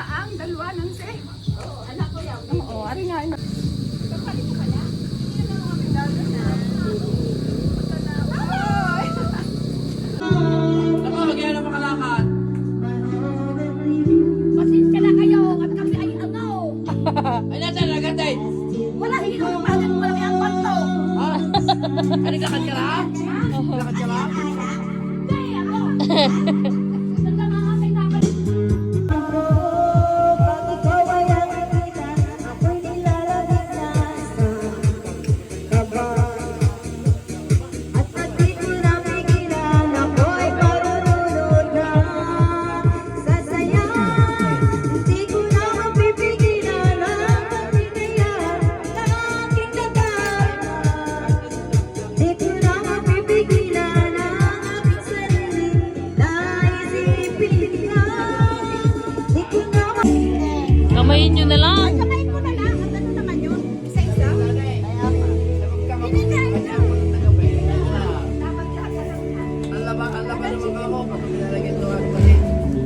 ang dalawa ng si. Anak ko yan. Oo, ari nga. Kapalik ko kaya? Hindi na kami dalo na. Ako, magyan na makalakad. Pasensya na kayo at kami ay ano. Ay, nasa agad eh. Wala, hindi ko pagod mo malaki ang panto. Ha? Ano ka kanyara? Lakad ka lang? Hindi, ako. Nanda nga kami naman. Kamayin nyo na lang. Kamain mo na lang. Ano naman yun? Isa-isa? Ang laban naman ako. Kapag nilalagyan ito ako kasi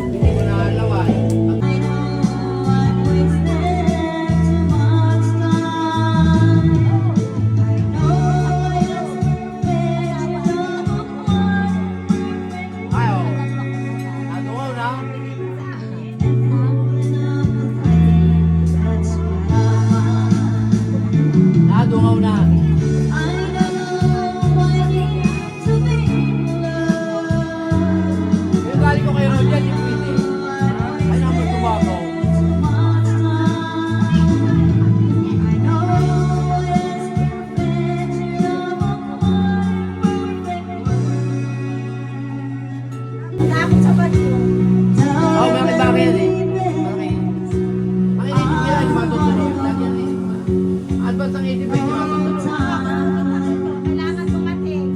hindi ko nakalawan. Ayaw. Natungaw na. Natungaw na. Yung galing ko kay Rodia, di pwede. Ay, naman tumabaw. Takot sa bagyo. Oo, bakit eh. Bakit? Ang inisip nila yung matutuloy. Lagyan eh. Advance ang isip ay yung matutuloy. Kailangan tumating.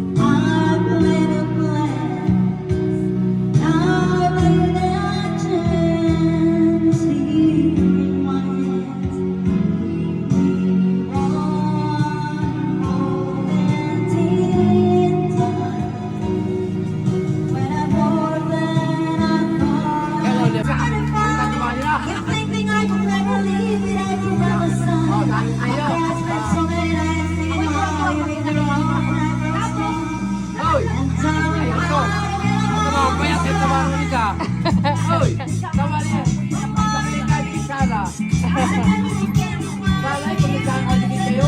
Kaya Rodia, taniwa nila. Oo, tayo tayo. Hoy! Ito! Ito mga payat ito mga Rodia. Hoy! Tama niya. Bakit ka di Sara? Sara, kung nagkakaligid kayo?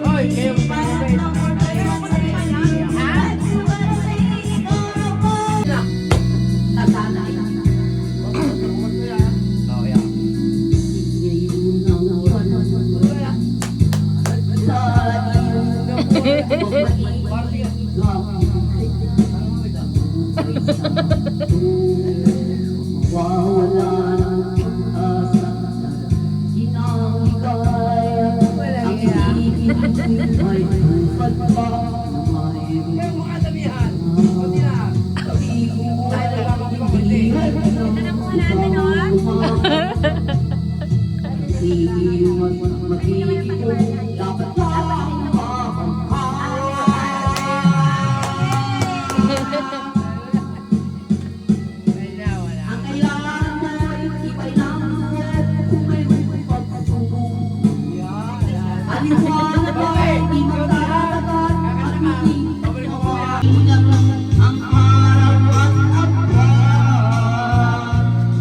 Hoy, kayo magpapagay. Oh, yeah. Kaya mukha sabihan. Kunti na. Dahil nagkakakunti. Nakuha natin, oh. Wala, wala. Okay. Ikaw na ha. Kakanta ka. Pabalik mo mamaya.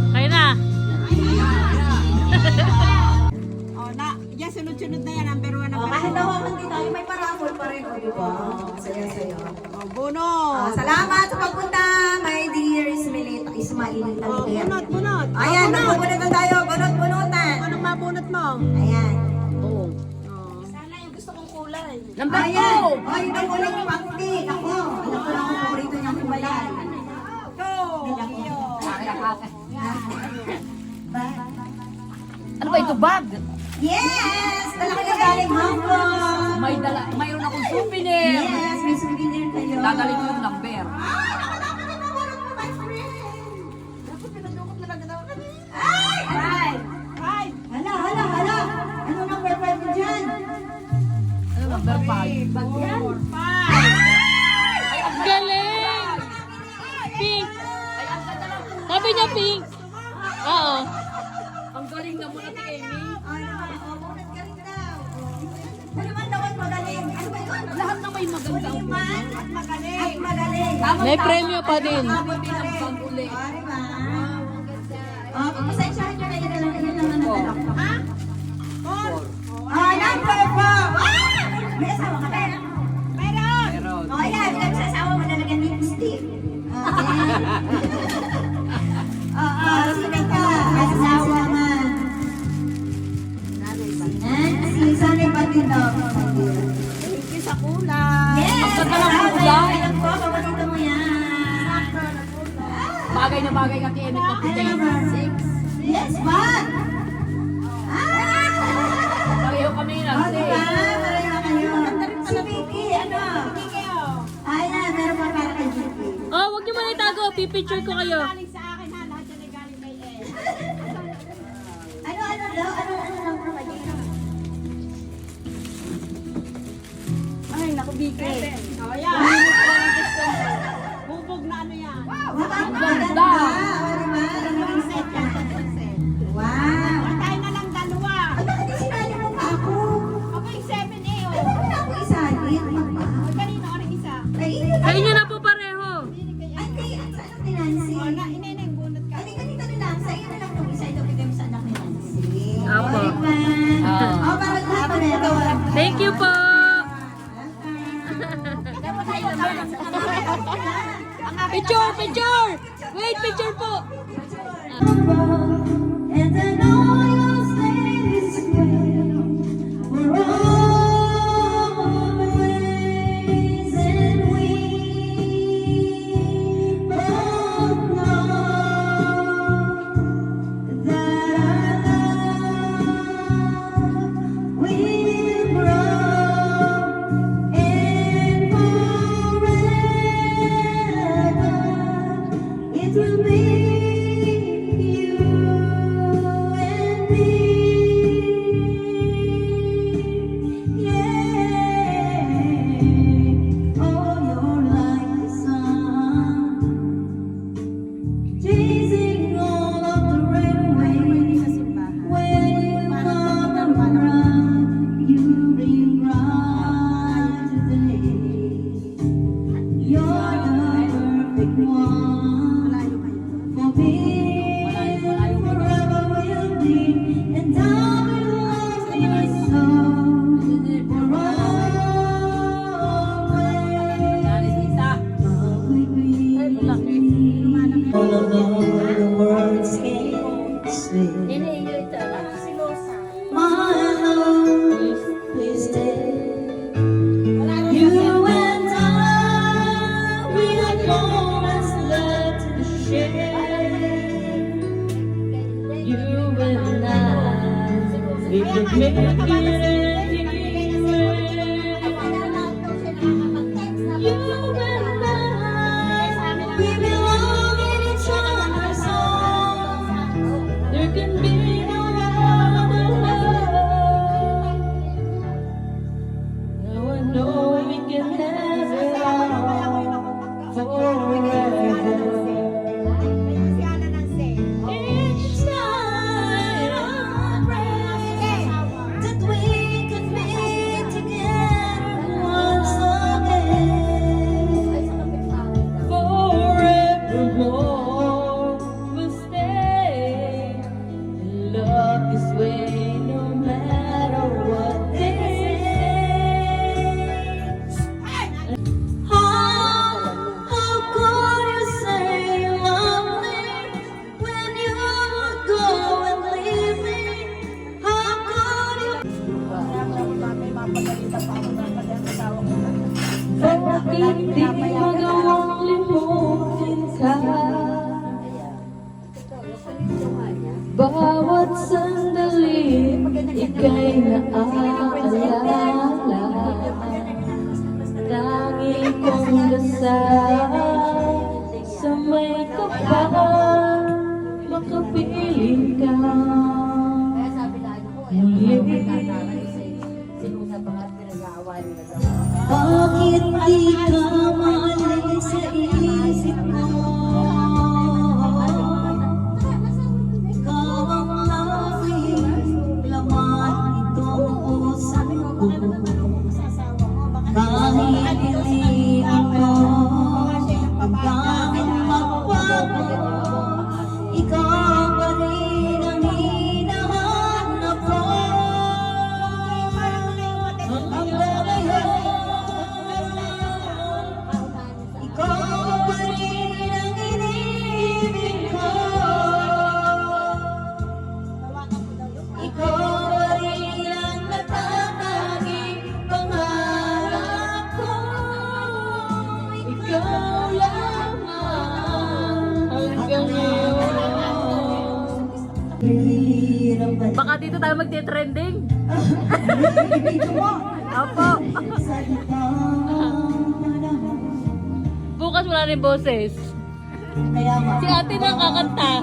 Kayo na. Oh, na, yan, sunod-sunod na yan. Number 1 na Kahit nawakan din tayo, may parapol pa rin. O, diba? Saya-saya. Oh, Bono. Salamat sa pagpunta, my dear Ismail. Oh, bunot. Ayan, nagbubunot na tayo. Bunot-bunutan. Anong mabunot mo? Ayan. Oh. Sana yung gusto kong kulay. Number Ayan. 2. Ay, ito kulay yung pangti. Ako. Alam ko lang ang paborito niyang kulay. Ano ba ito, bag? Yes! Talaga yung galing Hong Kong. Mayroon akong souvenir. Yes, may souvenir kayo. Dadali ko yung number. Ay, nakalaman na naman ako, my friend. Dapat pinadukot na lang daw kami. Ay! Hala. Ano number 5 mo dyan? Ano number 5? Bag yan? Ay, ang galing! Pink! Sabi niya pink. Oo. Ang galing naman natin, Amy. Ay, naman, bunot ka rin daw. Buliman daw at magaling. Ano ba yun? Lahat na may maganda. Buliman at magaling. At magaling. May premyo pa din. Abot din ang bag uli. O, diba? Oh, pasensyahan nyo na yun lang ang tanong. Ha? Number 4. May asawa ka ba? Meron. O, yan. Bilang sa asawa mo nalagyan lipstick. Okay. Oo, sino ka? Asawa man. Si Sanay Patino. Sa kulay. Yes! Ang ganda ng kulay. Alam ko, paborito mo yan. Bagay na bagay ka kay Amy Ano Kapitay. naman? Yes, what? Pareho kami O, lang. diba? Pareho na kayo. Si Vicky, ano? Ayan, meron pa para kay Vicky. Oh, wag niyo muna itago. Pipicture ko kayo. Galing sa akin ha, lahat yan ay galing kay El. Ano daw? Ano lang po kayo? Ay, naku, Bike. Oh, yan. Bubog na ano yan. Ang ganda. Wow, set yan. Wow. Tayo na lang dalawa. Ay, bakit di sinali mo pa ako? Ako yung 7A, Ay, oh. bakit na ako isalin? Kanino, ano yung isa? Ay, Sa inyo na po pareho. ay, kay, saan ang Nancy? Oh, na, ineneng bunot ka. Ay, ganito na lang. Sa iyo na lang itong isa. Ito bigay mo sa anak ni Nancy. Apo. O, diba? O, parang lahat pareho. Thank you po. Picture, picture. Wait, picture po. And I know you'll stay this way for always, and we both know that our love will grow, and forever it will be you and me. Yeah, oh, you're like the sun, chasing all of the railways. When you come around, you bring bright today. You're the perfect one for me. Forever will be, and I will love you so for always. All of the words can't say. My love, please stay. You and I, we have moments left to share. You and I, we can make it anywhere. You and I, we belong in each other's arms. There can be no other love. Now I know we can have it all forever. Each night I pray that we can be together once again. Forevermore we'll stay in love this way, no matter what they say. How could you say you love me when you go and leave me? How could you? Bakit di magawang limutin ka? Bawat sandali, ika'y naaalala. Tanging kong dasal sa may kapal, makapiling ka. Bakit di ka maalis sa isip mo? Hirap ba? Baka dito tayo magte-trending. Ibigay mo. Opo. Sa ibang panahon. Bukas wala rin boses. Kaya Si ate na kakanta.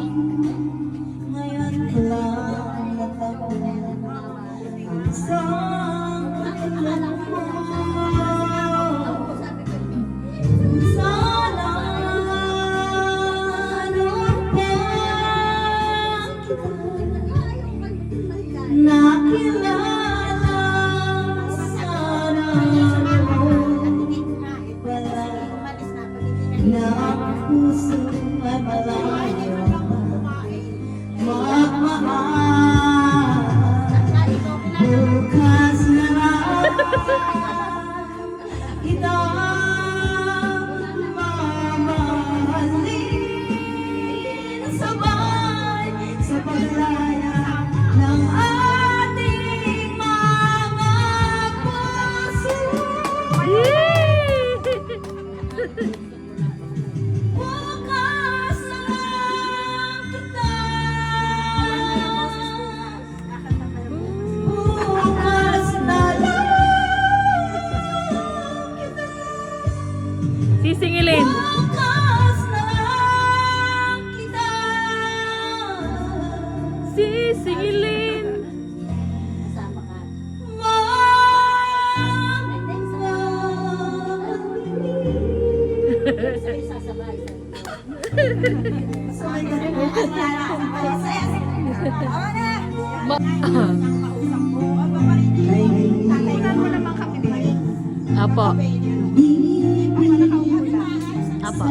ngayon ko lang natapunan ang isang kailan mo. Sana noon pa kita nakilala. Sana noon wala na ang puso ay malayo magmahal. Bukas na lang kita mamahalin sabay sa paglaya ng ating mga puso. Bukas na lang kita. Bukas na lang kita. Sisingilin. Bukas na lang kita. Sisingilin. Tapunan mo naman kami ba yun? Apo. Apo.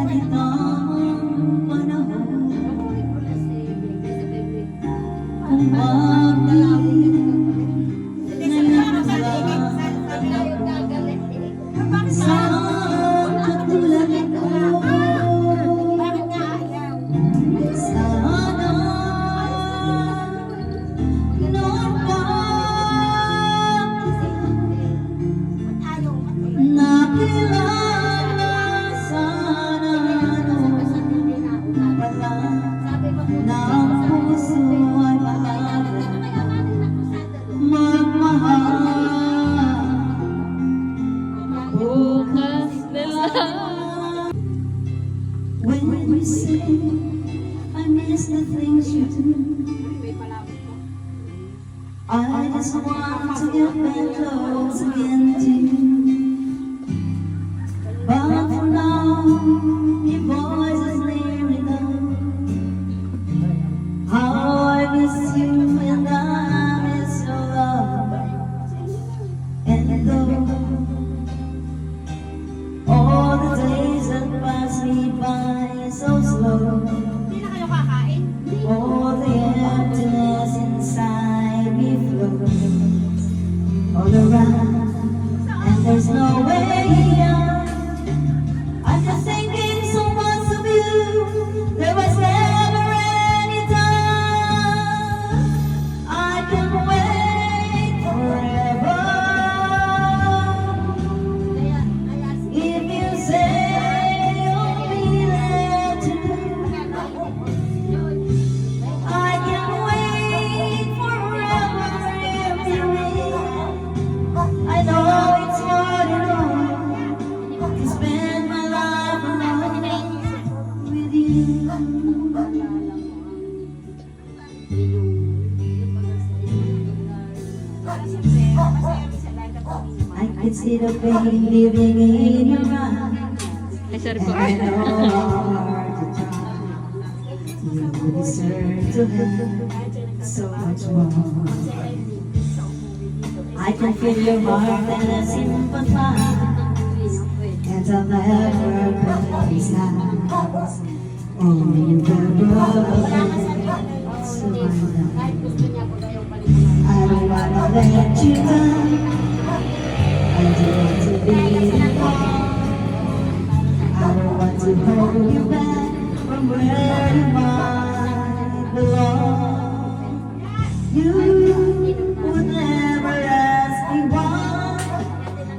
Bukas na lang. When you say I miss the things you do, I just want to get back close again to you. But for now, your voice is lyrical. How I miss you and I miss your love. And though all the days that pass me by so slow, Hindi na kayo kakain. all the emptiness inside me flows all around, and there's no way out. I'm just thinking so much of you. There was never any time I can wait forever. If you say you'll be there too, I can wait forever if you will. I know it's hard enough to spend my life alone with you. I can see the pain living in your eyes. Ay, sorry po. And hard to try. You deserve to have so much more. I can feel your heart and I sympathize. And I'll never go beside. Only you can so I don't wanna let you down. I don't want to be alone. I don't want to hold you back from where you might belong. You would never ask me why.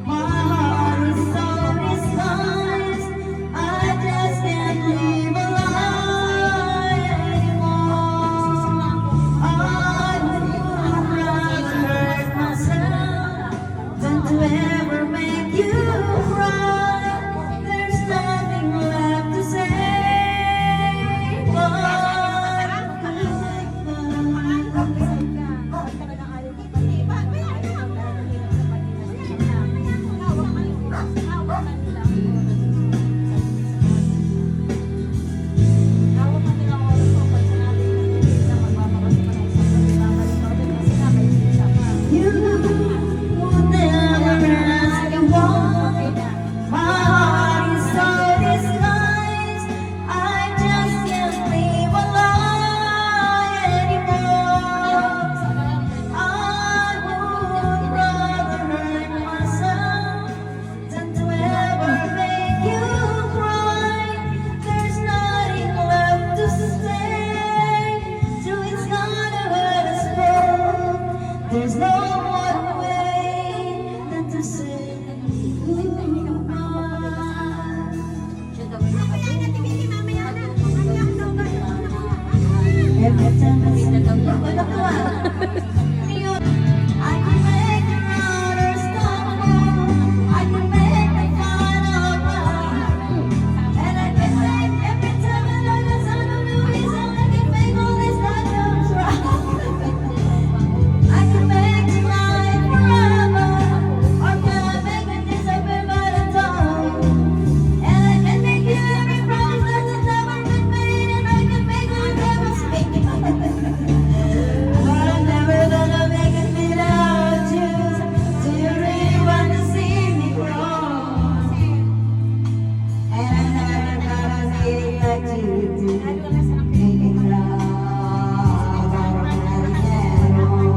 My heart is so dishonest. I just can't live a lie anymore. I Every time I see you, I can make the waters stop. I can make the final run. And I can make every time I look at some of the reason I can make all these problems right. I can make tonight forever, or can I make it disappear by the dawn? And I can make you every promise that's never been made, and I can make you never speak. But I'm never gonna make it without you. Do you really want to see me grow? And I'm never gonna be like you do, making love out of nothing at all.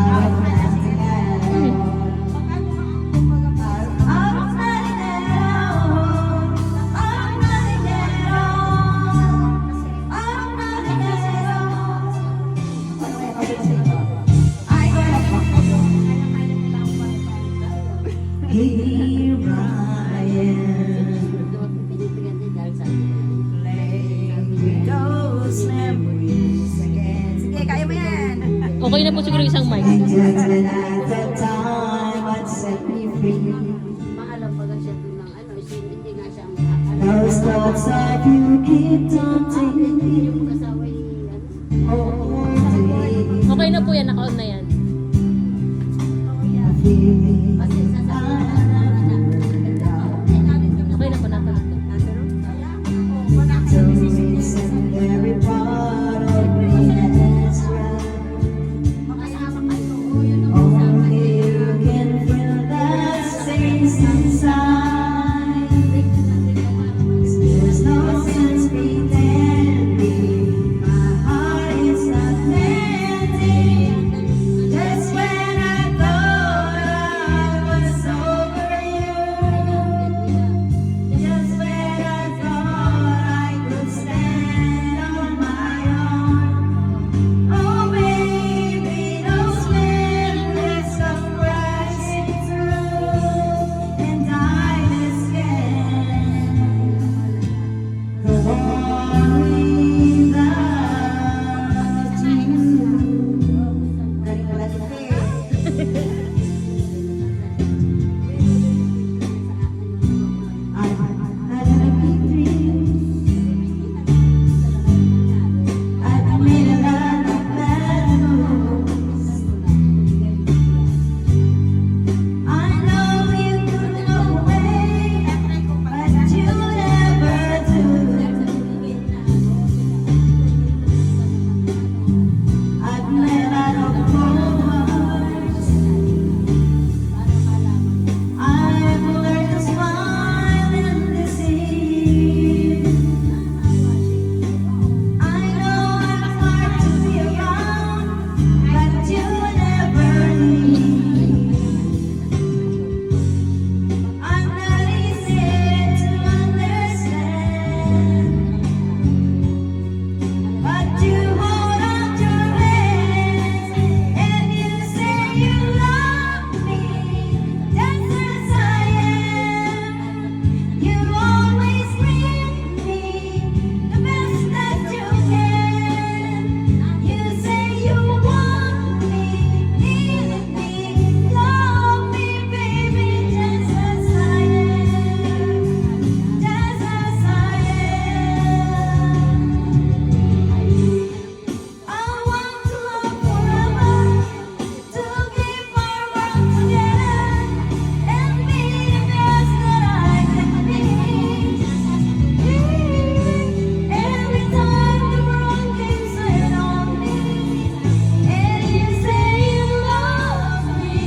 Out of nothing at all. Out of nothing at all. Out of nothing at all. Out of nothing at all. Here I am, playing with those memories again. Sige, kaya mo yan. Okay na po siguro isang mic. And just when at that time what set me free, those thoughts of you keep taunting me all day. Okay na po yan, naka-on na yan. Feeling Okay na po, natulog na. it's in every part of me that's right. Only you can feel that space inside. There's no sense pretending my heart is not mending. Just when I thought I was over you, just when I thought I could stand on my own. Oh baby, those memories come crashing through, and I just can't go on without you. Galing pala dito eh. I had a big dream. I've made a lot of bad moves. I know you could go away, but you never do. I've met a lot of cold hearts. I've learned to smile and deceive. I know I'm hard to be around, but you never leave. I'm not easy to understand, but you hold out your hands and you say you love me just as I am. You always treat me the best that you can. You say you want me, need me, love me, baby, just as I am, just as I am. I want to love forever, to keep our world together, and be the best that I can be. Every time the world keeps in on me, and you say you love me,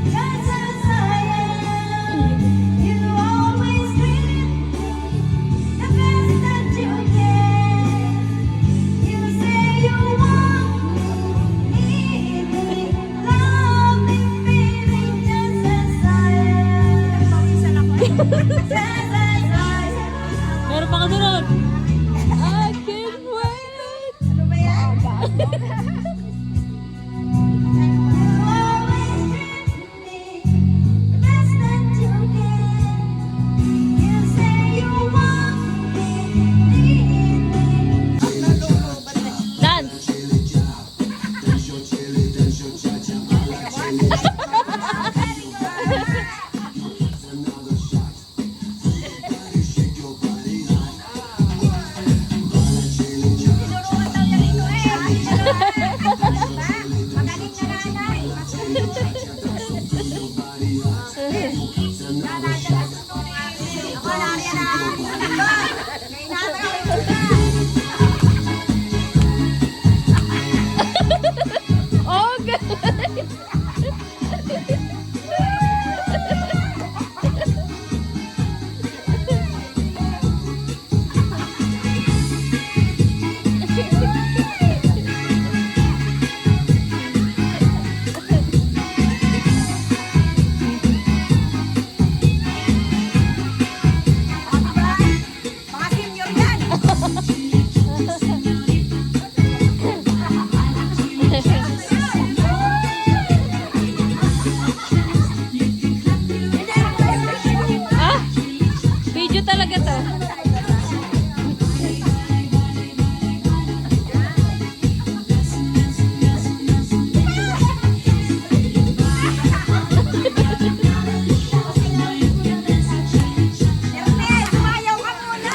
just as I am. You always treat me the best that you can. You say you want me, need me, love me, baby, just as I am. Just as I am. Meron pa kasunod. I can't wait. Ano ba yan? You always treat me the best that you can. You say you want me, need me, Mga senior yan. Ah, video talaga to. Ernest, sumayaw ka muna.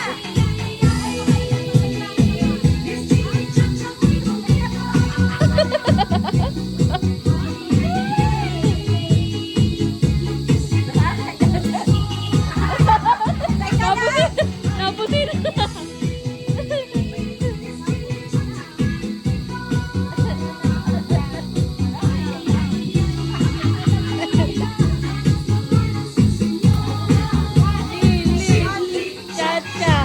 Nabuti na. Chacha.